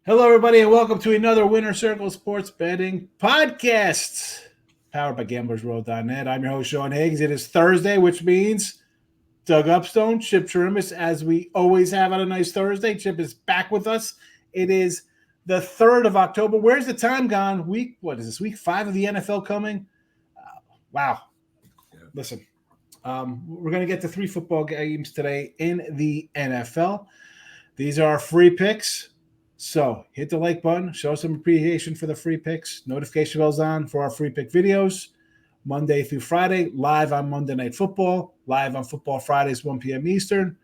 Hello, everybody, and welcome to another Winner Circle Sports Betting Podcast, powered by gamblersWORLD.net. I'm your host, Sean Higgs. It is Thursday, which means Doug Upstone, Chip Chirimbes, as we always have on a nice Thursday. Chip is back with us. It is the 3rd of October. Where's the time gone? Week 5 of the NFL coming? Wow. Yeah. Listen, we're going to get to 3 football games today in the NFL. These are our free picks. So hit the like button, show some appreciation for the free picks. Notification bells on for our free pick videos, Monday through Friday, live on Monday Night Football, live on Football Fridays, 1 p.m. Eastern.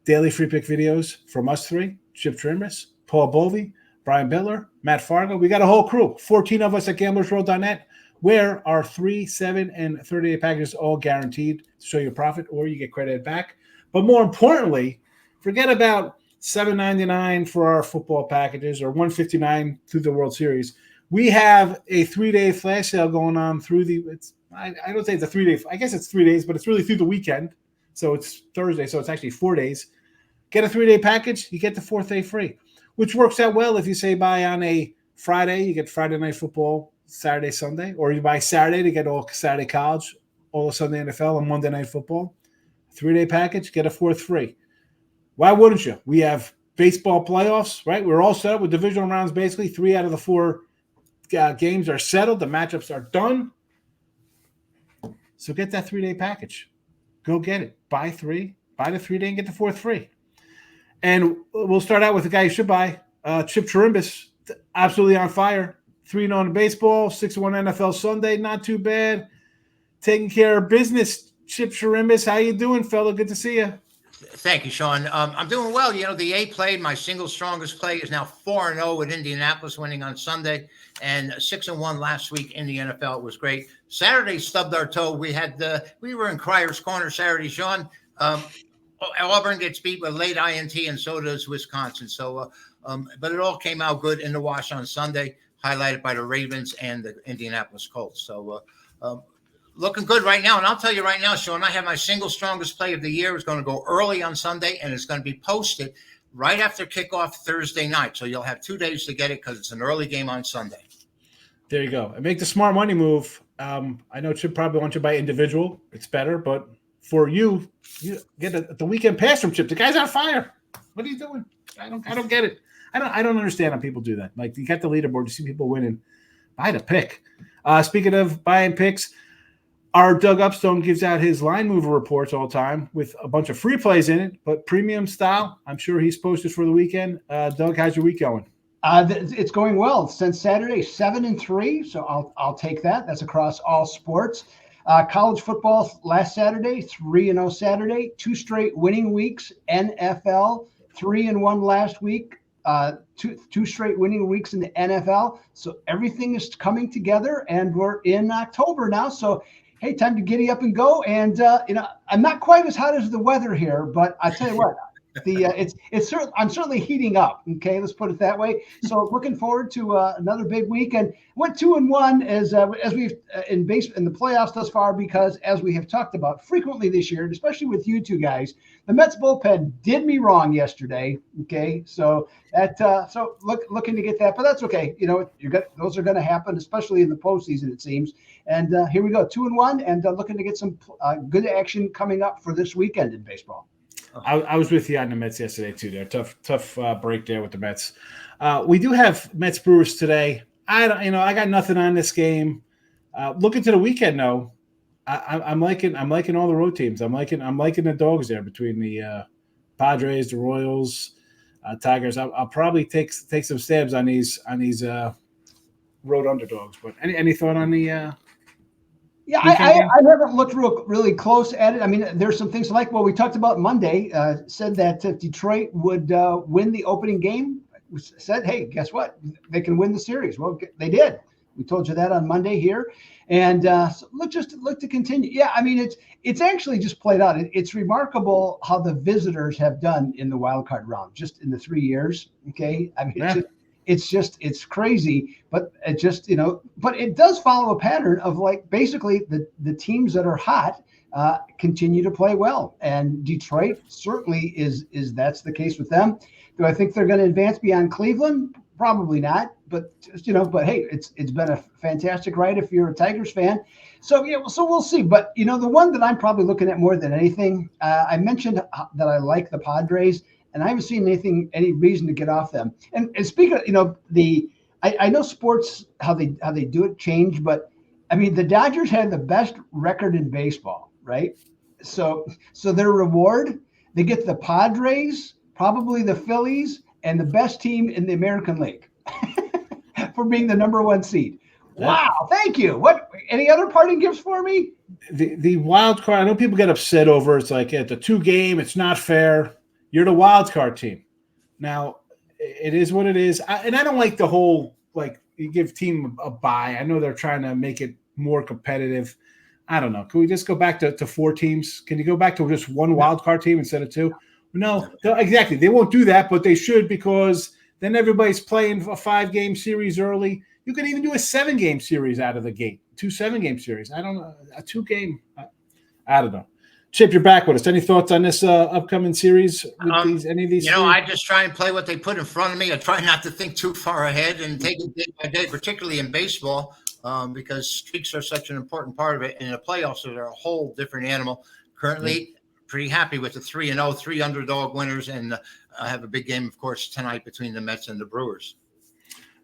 Daily free pick videos from us three, Chip Chirimbes, Paul Bovey, Brian Bittler, Matt Fargo. We got a whole crew, 14 of us at gamblersWORLD.net, where our 3, 7, and 30-day packages all guaranteed to show you a profit or you get credited back. But more importantly, forget about $7.99 for our football packages or $159 through the World Series. We have a 3-day flash sale going on through I don't say it's a 3-day. I guess it's 3 days, but it's really through the weekend. So it's Thursday, so it's actually 4 days. Get a 3-day package, you get the 4th day free, which works out well if you say buy on a Friday, you get Friday Night Football, Saturday, Sunday, or you buy Saturday to get all Saturday college, all of Sunday NFL, and Monday Night Football. 3-day package, get a 4th free. Why wouldn't you? We have baseball playoffs, right? We're all set up with divisional rounds. Basically, 3 out of the 4 games are settled. The matchups are done. So get that 3-day package. Go get it. Buy the 3-day and get the 4th free. And we'll start out with the guy you should buy, Chip Chirimbes, absolutely on fire. 3-0 in baseball, 6-1 NFL Sunday. Not too bad. Taking care of business. Chip Chirimbes, how you doing, fella? Good to see you. Thank you, Sean. I'm doing well. You know, the A played. My single strongest play is now 4-0 with Indianapolis winning on Sunday, and 6-1 last week in the NFL. It was great. Saturday stubbed our toe. We were in Crier's Corner Saturday, Sean. Auburn gets beat with late INT, and so does Wisconsin. So, but it all came out good in the wash on Sunday, highlighted by the Ravens and the Indianapolis Colts. So, looking good right now. And I'll tell you right now, Sean, I have my single strongest play of the year. It's going to go early on Sunday, and it's going to be posted right after kickoff Thursday night. So you'll have 2 days to get it because it's an early game on Sunday. There you go. And make the smart money move. I know Chip probably wants you to buy individual. It's better. But for you get the weekend pass from Chip. The guy's on fire. What are you doing? I don't get it. I don't understand how people do that. Like, you got the leaderboard, you see people winning. Buy the pick. Speaking of buying picks, our Doug Upstone gives out his line mover reports all the time with a bunch of free plays in it, but premium style. I'm sure he's posted for the weekend. Doug, how's your week going? It's going well since Saturday, 7-3. So I'll take that. That's across all sports. College football last Saturday, 3-0 Saturday, 2 straight winning weeks. NFL 3-1 last week. Two straight winning weeks in the NFL. So everything is coming together, and we're in October now. So hey, time to giddy up and go. And I'm not quite as hot as the weather here, but I tell you what, I'm certainly heating up. Okay, let's put it that way. So looking forward to another big week. And went 2-1 as we've in the playoffs thus far, because as we have talked about frequently this year, and especially with you two guys, the Mets bullpen did me wrong yesterday. Okay, so looking to get that, but that's okay. You know, those are going to happen, especially in the postseason, it seems. And here we go, 2-1, and looking to get some good action coming up for this weekend in baseball. I was with you on the Mets yesterday too. There, tough break there with the Mets. We do have Mets Brewers today. I got nothing on this game. Looking to the weekend though, I'm liking all the road teams. I'm liking the dogs there between the Padres, the Royals, Tigers. I'll probably take some stabs on these road underdogs. But any thought on the? Yeah, I haven't looked really close at it. I mean, there's some things like what we talked about Monday. Said that Detroit would win the opening game. We said, hey, guess what? They can win the series. Well, they did. We told you that on Monday here, and so look to continue. Yeah, I mean, it's actually just played out. It's remarkable how the visitors have done in the wild card round just in the 3 years. Okay, I mean, it's crazy, but but it does follow a pattern of like basically the teams that are hot continue to play well, and Detroit certainly is that's the case with them. Do I think they're going to advance beyond Cleveland? Probably not, but but hey, it's been a fantastic ride if you're a Tigers fan. So so we'll see. But the one that I'm probably looking at more than anything, I mentioned that I like the Padres, and I haven't seen any reason to get off them. And speaking of, I know sports how they do it change, but I mean the Dodgers had the best record in baseball, right? So their reward, they get the Padres, probably the Phillies, and the best team in the American League for being the number 1 seed. Wow, thank you. What? Any other parting gifts for me? The wild card. I know people get upset over. It's like at the 2-game, it's not fair. You're the wild card team. Now, it is what it is. And I don't like the whole like you give team a bye. I know they're trying to make it more competitive. I don't know. Can we just go back to 4 teams? Can you go back to just 1 wild card team instead of 2? No, exactly. They won't do that, but they should, because then everybody's playing a 5-game series early. You could even do a 7-game series out of the gate, 2 7-game series. I don't know, a 2-game. I don't know. Chip, you're back with us. Any thoughts on this upcoming series with any of these? I just try and play what they put in front of me. I try not to think too far ahead and take it day by day, particularly in baseball, because streaks are such an important part of it. And in the playoffs, they're a whole different animal. Currently, pretty happy with the 3-0, 3 underdog winners, and I have a big game, of course, tonight between the Mets and the Brewers.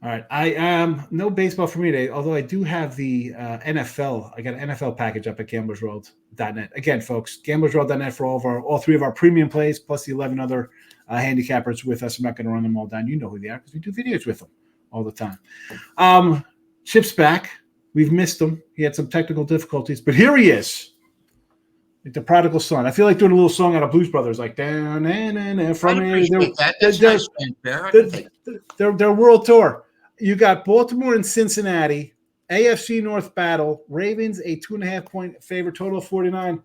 All right. I no baseball for me today, although I do have the NFL. I got an NFL package up at gamblersworld.net. Again, folks, gamblersworld.net for all 3 of our premium plays, plus the 11 other handicappers with us. I'm not going to run them all down. You know who they are because we do videos with them all the time. Chip's back. We've missed him. He had some technical difficulties, but here he is. Like the prodigal son. I feel like doing a little song out of Blues Brothers, like down from their world tour. You got Baltimore and Cincinnati, AFC North battle. Ravens a 2.5-point favorite, total of 49.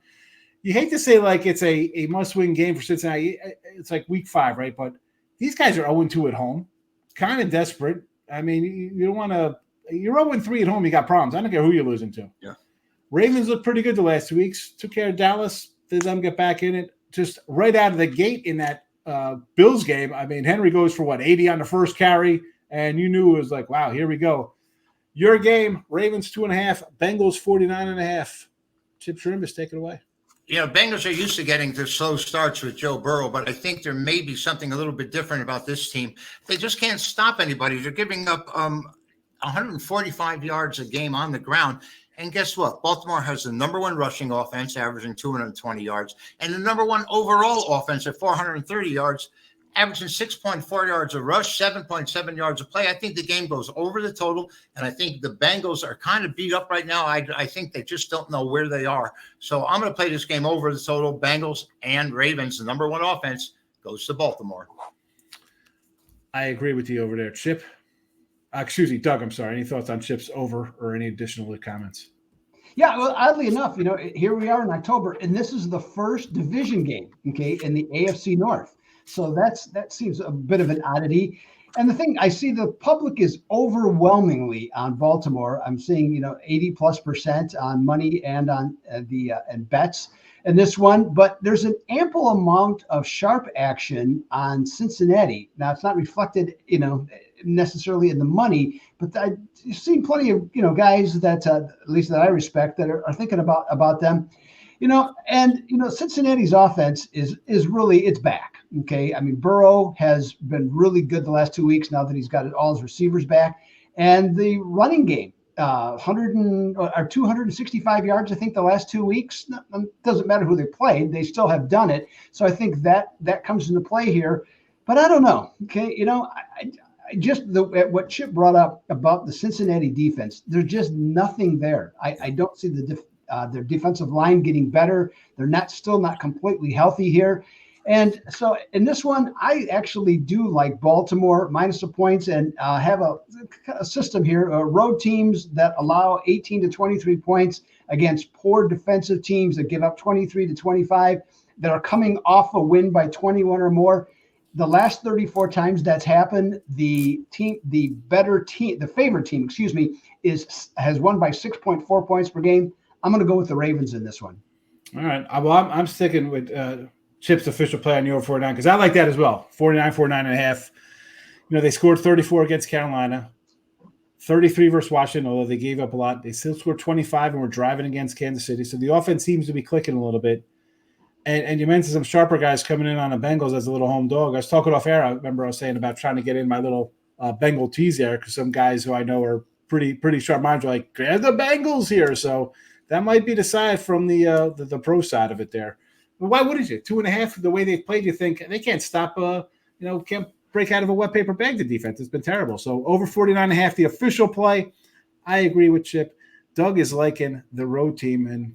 You hate to say like it's a must-win game for Cincinnati. It's like week 5, right? But these guys are 0-2 at home, kind of desperate. I mean, you don't want to. You're 0-3 at home. You got problems. I don't care who you're losing to. Yeah. Ravens looked pretty good the last 2 weeks. Took care of Dallas. Did them get back in it. Just right out of the gate in that Bills game. I mean, Henry goes for 80 on the first carry, and you knew it was like, wow, here we go. Your game, Ravens 2.5, Bengals 49.5. Chip Chirimbes, take it away. Bengals are used to getting to slow starts with Joe Burrow, but I think there may be something a little bit different about this team. They just can't stop anybody. They're giving up 145 yards a game on the ground. And guess what? Baltimore has the number 1 rushing offense, averaging 220 yards, and the number 1 overall offense at 430 yards, averaging 6.4 yards a rush, 7.7 yards a play. I think the game goes over the total, and I think the Bengals are kind of beat up right now. I think they just don't know where they are. So I'm going to play this game over the total. Bengals and Ravens, the number 1 offense, goes to Baltimore. I agree with you over there, Chip. Excuse me, Doug, I'm sorry. Any thoughts on Chip's over or any additional comments? Yeah, well, oddly enough, here we are in October, and this is the first division game, okay, in the AFC North. So that seems a bit of an oddity. And the thing, I see the public is overwhelmingly on Baltimore. I'm seeing, 80+% on money and on and bets in this one. But there's an ample amount of sharp action on Cincinnati. Now, it's not reflected, necessarily in the money, but I've seen plenty of guys that at least that I respect that are thinking about them, and Cincinnati's offense is really, it's back. Okay, I mean Burrow has been really good the last 2 weeks now that he's got all his receivers back, and the running game 265 yards I think the last 2 weeks. Doesn't matter who they played, they still have done it. So I think that comes into play here, but I don't know. Okay, just what Chip brought up about the Cincinnati defense, there's just nothing there. I don't see their defensive line getting better. They're still not completely healthy here. And so in this one, I actually do like Baltimore minus the points and have a system here. Road teams that allow 18 to 23 points against poor defensive teams that give up 23 to 25 that are coming off a win by 21 or more. The last 34 times that's happened, the favorite team, has won by 6.4 points per game. I'm going to go with the Ravens in this one. All right. Well, I'm sticking with Chip's official play on the over 49 because I like that as well. 49.5. They scored 34 against Carolina, 33 versus Washington, although they gave up a lot. They still scored 25 and were driving against Kansas City. So the offense seems to be clicking a little bit. And you mentioned some sharper guys coming in on the Bengals as a little home dog. I was talking off air. I remember I was saying about trying to get in my little Bengal tease there because some guys who I know are pretty sharp minds are like, grab the Bengals here. So that might be the side from the pro side of it there. But why wouldn't you? 2.5, the way they've played, you think they can't stop, can't break out of a wet paper bag, the defense. It's been terrible. So over 49.5, the official play. I agree with Chip. Doug is liking the road team. And,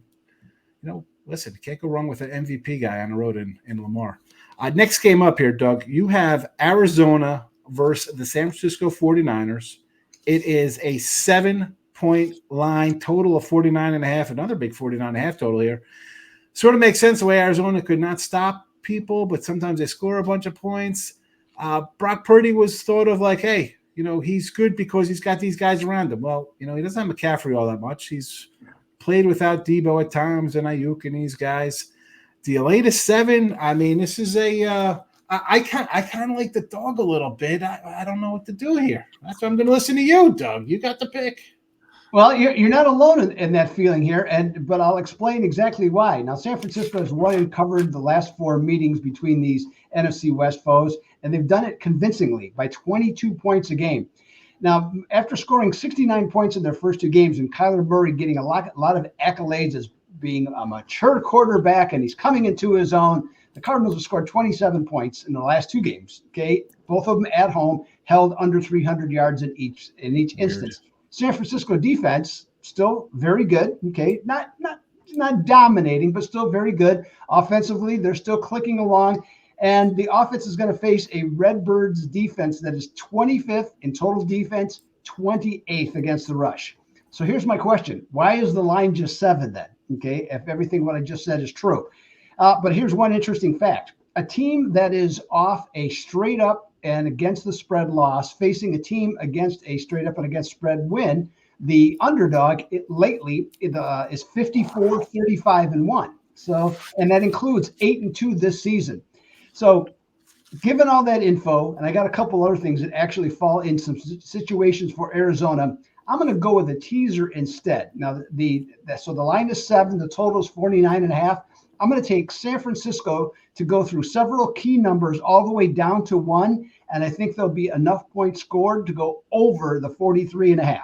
listen, you can't go wrong with an MVP guy on the road in Lamar. Next game up here, Doug, you have Arizona versus the San Francisco 49ers. It is a 7-point line, total of 49.5, another big 49.5 total here. Sort of makes sense the way Arizona could not stop people, but sometimes they score a bunch of points. Brock Purdy was thought of like, hey, he's good because he's got these guys around him. Well, he doesn't have McCaffrey all that much. He's played without Debo at times and Ayuk and these guys. The latest 7, I mean, this is I kind of like the dog a little bit. I don't know what to do here. That's why I'm going to listen to you, Doug. You got the pick. Well, you're not alone in that feeling here, but I'll explain exactly why. Now, San Francisco has won and covered the last 4 meetings between these NFC West foes, and they've done it convincingly by 22 points a game. Now, after scoring 69 points in their first 2 games and Kyler Murray getting a lot of accolades as being a mature quarterback and he's coming into his own, the Cardinals have scored 27 points in the last 2 games. Okay, both of them at home, held under 300 yards in each instance. San Francisco defense still very good. Okay, not dominating, but still very good offensively. They're still clicking along. And the offense is going to face a Redbirds defense that is 25th in total defense, 28th against the rush. So here's my question. Why is the line just 7 then? Okay, if everything what I just said is true. But here's one interesting fact. A team that is off a straight up and against the spread loss, facing a team against a straight up and against spread win, the underdog lately is 54, 35, and 1. So, and that includes 8-2 this season. So given all that info, and I got a couple other things that actually fall in some situations for Arizona, I'm going to go with a teaser instead. Now, so the line is 7, the total is 49.5. I'm going to take San Francisco to go through several key numbers all the way down to 1, and I think there'll be enough points scored to go over the 43.5.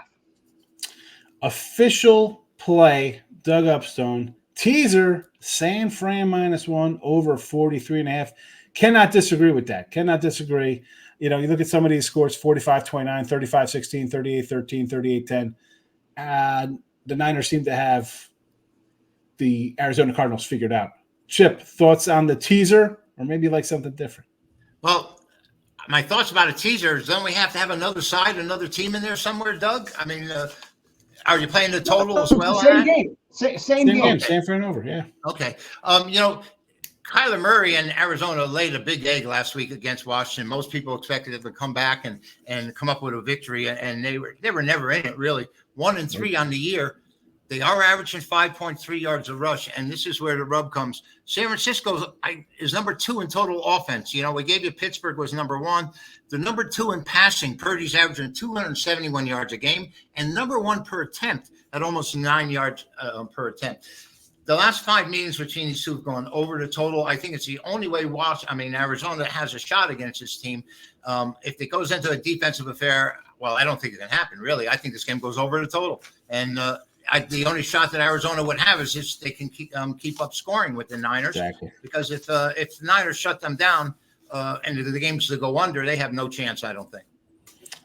Official play, Doug Upstone. Teaser, San Fran -1 over 43.5. Cannot disagree with that. Cannot disagree. You look at some of these scores, 45-29, 35-16, 38-13, 38-10. The Niners seem to have the Arizona Cardinals figured out. Chip, thoughts on the teaser, or maybe like something different? Well, my thoughts about a teaser is don't we have to have another side, another team in there somewhere, Doug? I mean, are you playing the total as well? Same game. Same game. San Fran over, yeah. Okay. Kyler Murray and Arizona laid a big egg last week against Washington. Most people expected it to come back and come up with a victory, and they were never in it, really. 1-3 on the year. They are averaging 5.3 yards a rush, and this is where the rub comes. San Francisco is number 2 in total offense. We gave you Pittsburgh was number 1. The number 2 in passing, Purdy's averaging 271 yards a game, and number 1 per attempt at almost 9 yards per attempt. The last 5 meetings between these two have gone over the total. I think it's the only way Arizona has a shot against this team. If it goes into a defensive affair, well, I don't think it can happen, really. I think this game goes over the total. And the only shot that Arizona would have is if they can keep up scoring with the Niners. Exactly. Because if the Niners shut them down and the games to go under, they have no chance, I don't think.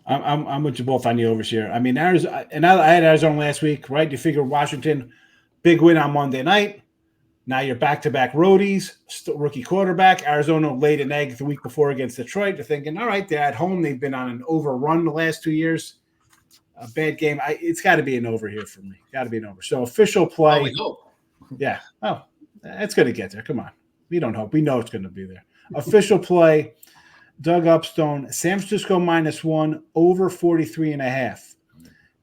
I'm with you both on the overs here. I mean, Arizona, and I had Arizona last week, right? You figure Washington – big win on Monday night. Now you're back-to-back roadies, rookie quarterback. Arizona laid an egg the week before against Detroit. You're thinking, all right, they're at home. They've been on an overrun the last 2 years. A bad game. It's got to be an over here for me. Got to be an over. So official play. Oh, we hope. Yeah. Oh, it's going to get there. Come on. We don't hope. We know it's going to be there. Official play. Doug Upstone, San Francisco -1, over 43.5.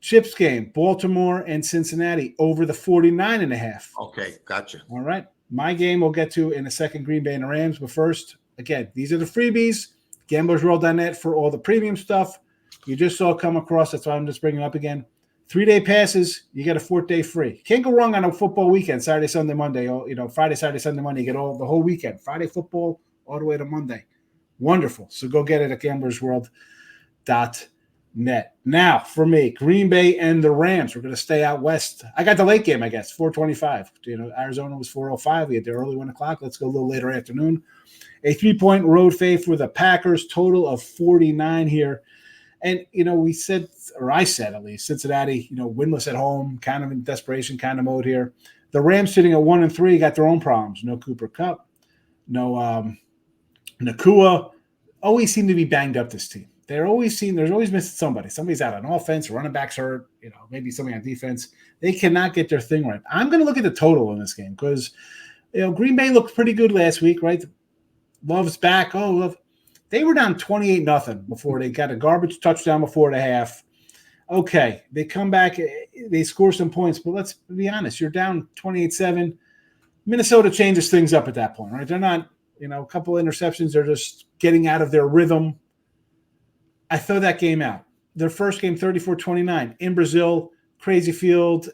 Chip's game, Baltimore and Cincinnati, over the 49.5. Okay, gotcha. All right. My game we'll get to in a second, Green Bay and the Rams. But first, again, these are the freebies. gamblersworld.net for all the premium stuff. You just saw come across. That's why I'm just bringing it up again. 3-day passes, you get a 4th day free. Can't go wrong on a football weekend, Saturday, Sunday, Monday. Friday, Saturday, Sunday, Monday. You get the whole weekend. Friday football all the way to Monday. Wonderful. So go get it at gamblersworld.net. Now, for me, Green Bay and the Rams. We're going to stay out west. I got the late game, I guess, 4:25. Arizona was 4:05. We had the early 1 o'clock. Let's go a little later afternoon. A 3-point road fave for the Packers, total of 49 here. And, we said, or I said at least, Cincinnati, winless at home, kind of in desperation kind of mode here. The Rams sitting at 1-3, got their own problems. No Cooper Kupp, no Nakua. Always seem to be banged up, this team. There's always missing somebody. Somebody's out on offense, running back's hurt, maybe somebody on defense. They cannot get their thing right. I'm going to look at the total in this game because, Green Bay looked pretty good last week, right? Love's back. Oh, Love. They were down 28-0 before they got a garbage touchdown before the half. Okay, they come back, they score some points, but let's be honest, you're down 28-7. Minnesota changes things up at that point, right? They're not, a couple of interceptions, they're just getting out of their rhythm. I throw that game out. Their first game, 34-29 in Brazil, crazy field,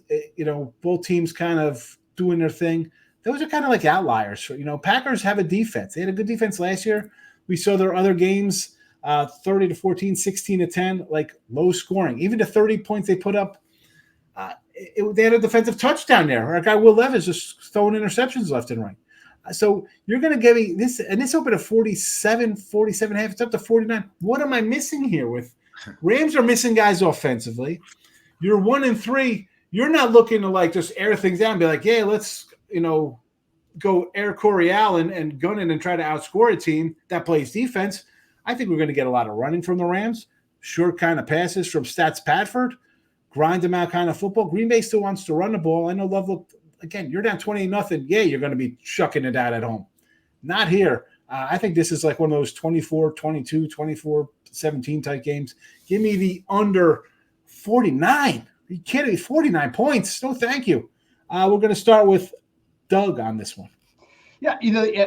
both teams kind of doing their thing. Those are kind of like outliers. Packers have a defense. They had a good defense last year. We saw their other games, 30-14, 16-10, like low scoring. Even the 30 points they put up, they had a defensive touchdown there. Our guy Will Levis just throwing interceptions left and right. So you're going to give me this, and this opened at 47.5. It's up to 49. What am I missing here? With Rams are missing guys offensively. You're 1-3. You're not looking to just air things down and be like, yeah, let's go air Corey Allen and gun it and try to outscore a team that plays defense. I think we're going to get a lot of running from the Rams, short kind of passes from Stats Padford, grind them out kind of football. Green Bay still wants to run the ball. I know Love looked, again, you're down 28-0. Yeah, you're going to be chucking it out at home. Not here. I think this is like one of those 24-22, 24-17 type games. Give me the under 49. Are you kidding me? 49 points. No, thank you. We're going to start with Doug on this one. Yeah,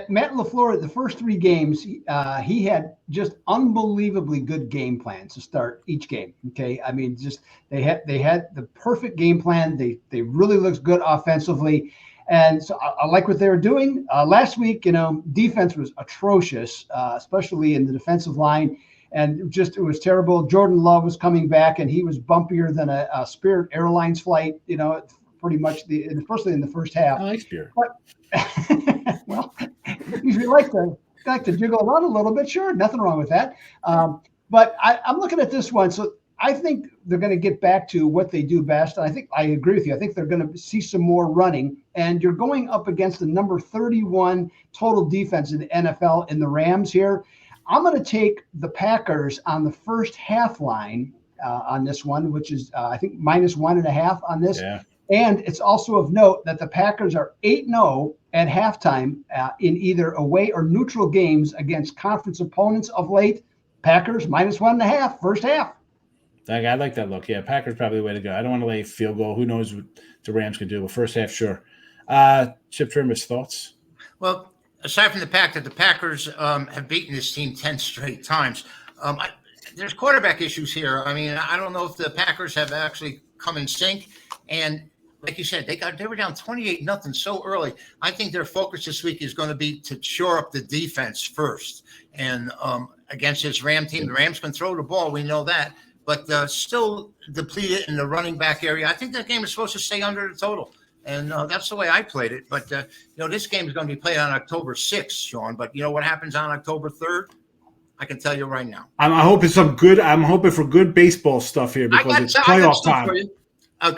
Matt LaFleur, the first 3 games, he had just unbelievably good game plans to start each game. Okay, I mean, just they had the perfect game plan. They really looked good offensively, and so I like what they were doing. Last week, defense was atrocious, especially in the defensive line, and it was terrible. Jordan Love was coming back, and he was bumpier than a Spirit Airlines flight. Pretty much especially in the first half. I like Spirit. Well, if you like to jiggle around a little bit, sure, nothing wrong with that. But I'm looking at this one, so I think they're going to get back to what they do best. And I think I agree with you. I think they're going to see some more running. And you're going up against the number 31 total defense in the NFL in the Rams here. I'm going to take the Packers on the first half line on this one, which is I think -1.5 on this. Yeah. And it's also of note that the Packers are 8-0 at halftime in either away or neutral games against conference opponents of late. Packers -1.5 first half. I like that look. Yeah, Packers probably the way to go. I don't want to lay a field goal. Who knows what the Rams can do? But first half, sure. Chip Chirimbes, thoughts? Well, aside from the fact that the Packers have beaten this team 10 straight times, there's quarterback issues here. I mean, I don't know if the Packers have actually come in sync. And like you said, they were down 28-0 so early. I think their focus this week is going to be to shore up the defense first. And against this Ram team, the Rams can throw the ball. We know that. But still depleted in the running back area. I think that game is supposed to stay under the total. And that's the way I played it. But, this game is going to be played on October 6th, Sean. But you know what happens on October 3rd? I can tell you right now. I'm hoping for good baseball stuff here because it's playoff time.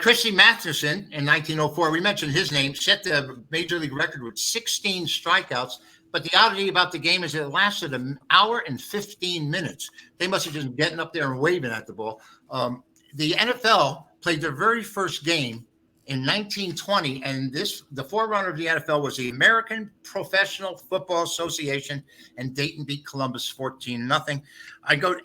Christy Mathewson in 1904, we mentioned his name, set the major league record with 16 strikeouts. But the oddity about the game is it lasted an hour and 15 minutes. They must have just been getting up there and waving at the ball. The NFL played their very first game in 1920, and the forerunner of the NFL was the American Professional Football Association, and Dayton beat Columbus 14-0.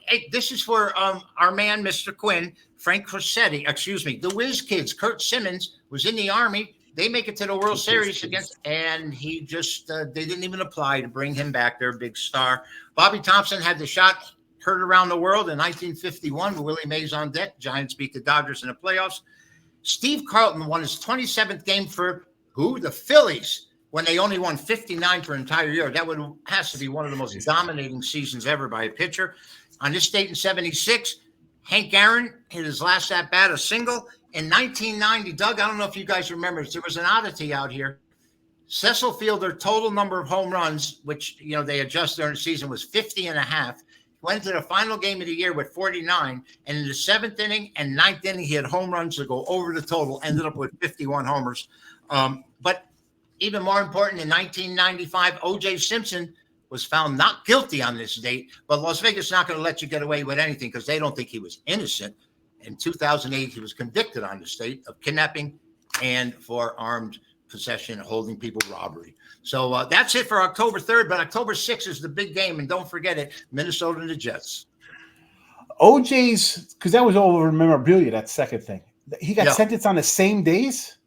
Hey, this is for our man, Mr. Quinn, Frank Crosetti, the Whiz Kids. Kurt Simmons was in the Army. They make it to the World Series and he just, they didn't even apply to bring him back, their big star. Bobby Thompson had the shot heard around the world in 1951 with Willie Mays on deck. Giants beat the Dodgers in the playoffs. Steve Carlton won his 27th game for who? The Phillies, when they only won 59 for an entire year. That has to be one of the most dominating seasons ever by a pitcher. On this date in 76, Hank Aaron hit his last at-bat, a single. In 1990, Doug, I don't know if you guys remember, there was an oddity out here. Cecil Fielder total number of home runs, which they adjust during the season, was 50 and a half. Went to the final game of the year with 49, and in the 7th inning and 9th inning, he had home runs to go over the total, ended up with 51 homers. But even more important, in 1995, O.J. Simpson was found not guilty on this date, but Las Vegas is not going to let you get away with anything because they don't think he was innocent. In 2008, he was convicted on this date of kidnapping and for armed possession, holding people, robbery. So that's it for October 3rd, but October 6th is the big game, and don't forget it, Minnesota and the Jets. OJ's, because that was all over memorabilia, that second thing. He got sentenced on the same days?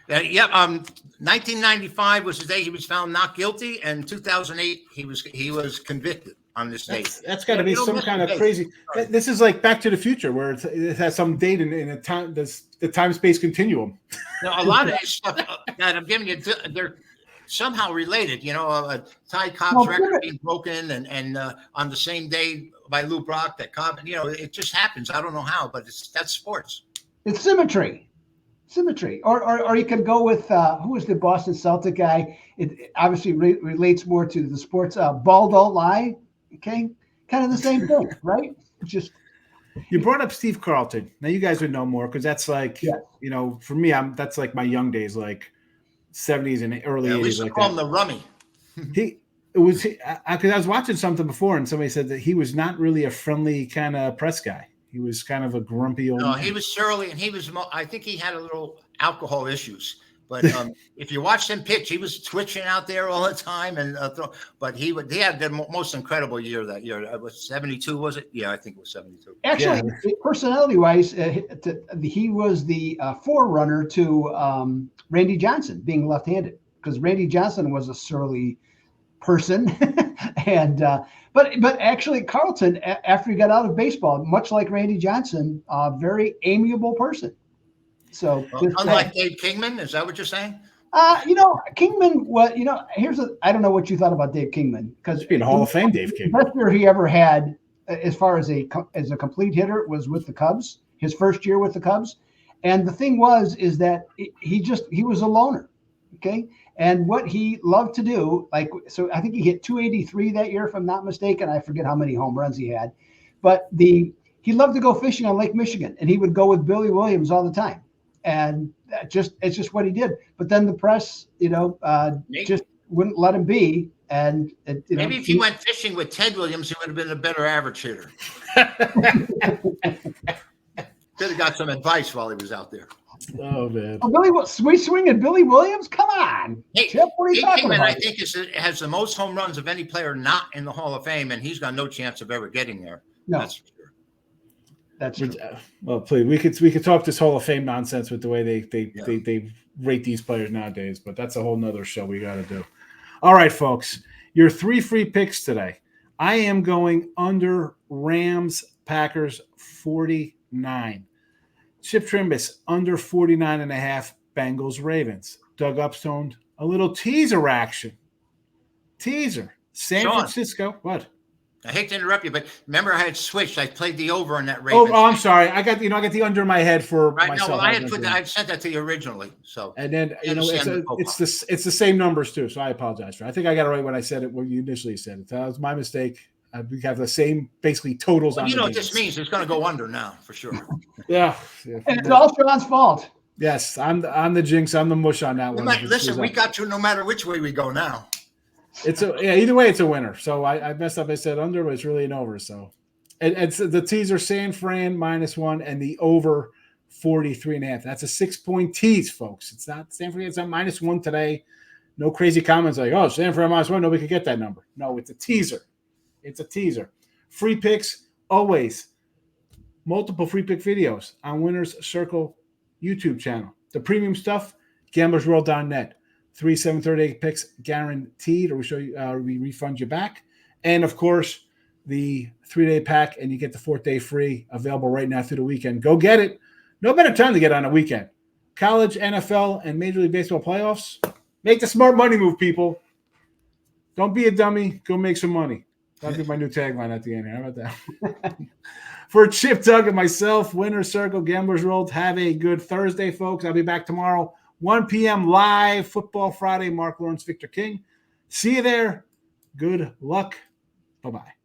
1995 was the day he was found not guilty, and 2008 he was convicted on this date. That's got to be some kind of crazy. This is like Back to the Future, where it has some date in a time, the time-space continuum. Now, a lot of this stuff that I'm giving you, they're somehow related. Ty Cobb's record being broken, and on the same day by Lou Brock, that Cobb, it just happens. I don't know how, but that's sports. It's symmetry. Or you can go with who was the Boston Celtic guy? It obviously relates more to the sports. Ball don't lie. Okay, kind of the same thing, right? Just you brought up Steve Carlton. Now you guys would know more because that's like for me, that's like my young days, like 70s and early 80s. We used to call him the Rummy. Because I was watching something before, and somebody said that he was not really a friendly kind of press guy. He was kind of a grumpy old man. He was surly, and I think he had a little alcohol issues. But if you watched him pitch, he was twitching out there all the time. But he had the most incredible year that year. It was 72, was it? Yeah, I think it was 72. Actually, personality-wise, he was the forerunner to Randy Johnson being left-handed, because Randy Johnson was a surly person, and but actually Carlton, after he got out of baseball, much like Randy Johnson, very amiable person. So unlike Dave Kingman, is that what you're saying? Kingman. I don't know what you thought about Dave Kingman, because being Hall of Fame, Dave Kingman. The best year he ever had, as far as a complete hitter, was with the Cubs. His first year with the Cubs, and the thing is that he was a loner. Okay. And what he loved to do, so I think he hit 283 that year, if I'm not mistaken. I forget how many home runs he had, but he loved to go fishing on Lake Michigan, and he would go with Billy Williams all the time. And it's just what he did. But then the press, just wouldn't let him be. And maybe if he went fishing with Ted Williams, he would have been a better average hitter. Could have got some advice while he was out there. Oh man! Sweet swing and Billy Williams. Come on, Jeff, what are you talking about? I think has the most home runs of any player not in the Hall of Fame, and he's got no chance of ever getting there. No, that's for sure. That's true. Well, please, we could talk this Hall of Fame nonsense with the way they rate these players nowadays, but that's a whole nother show we got to do. All right, folks, your 3 free picks today. I am going under Rams Packers 49. Chip Chirimbes under 49.5 Bengals Ravens. Doug Upstone, a little teaser action. San Francisco. What? I hate to interrupt you, but remember I had switched. I played the over on that Ravens. Oh, I'm sorry. I got the under in my head for myself. No, well, I sent that to you originally. So and then it's the same numbers too. So I apologize for it. I think I got it right when I said it when you initially said it. That was my mistake. We have the same basically totals. Well, what this means? It's going to go under now for sure. Yeah. And it's all Sean's fault. Yes, I'm the jinx. I'm the mush on that one. Listen, we got you no matter which way we go now. Either way, it's a winner. So I messed up. I said under, but it's really an over. So it's the teaser San Fran -1 and the over 43.5. That's a 6-point tease, folks. It's not Stanford. It's on -1 today. No crazy comments like, oh, Stanford on -1. Nobody could get that number. No, it's a teaser. It's a teaser. Free picks, always. Multiple free pick videos on Winners Circle YouTube channel. The premium stuff, gamblersworld.net. 3 7/38 picks guaranteed, or we refund you back. And of course, the 3-day pack, and you get the 4th day free, available right now through the weekend. Go get it. No better time to get on a weekend. College, NFL, and Major League Baseball playoffs. Make the smart money move, people. Don't be a dummy. Go make some money. That'll be my new tagline at the end here. How about that? For Chip, Doug, and myself, Winner Circle, Gamblers World, have a good Thursday, folks. I'll be back tomorrow, 1 p.m. live, Football Friday, Marc Lawrence, Victor King. See you there. Good luck. Bye-bye.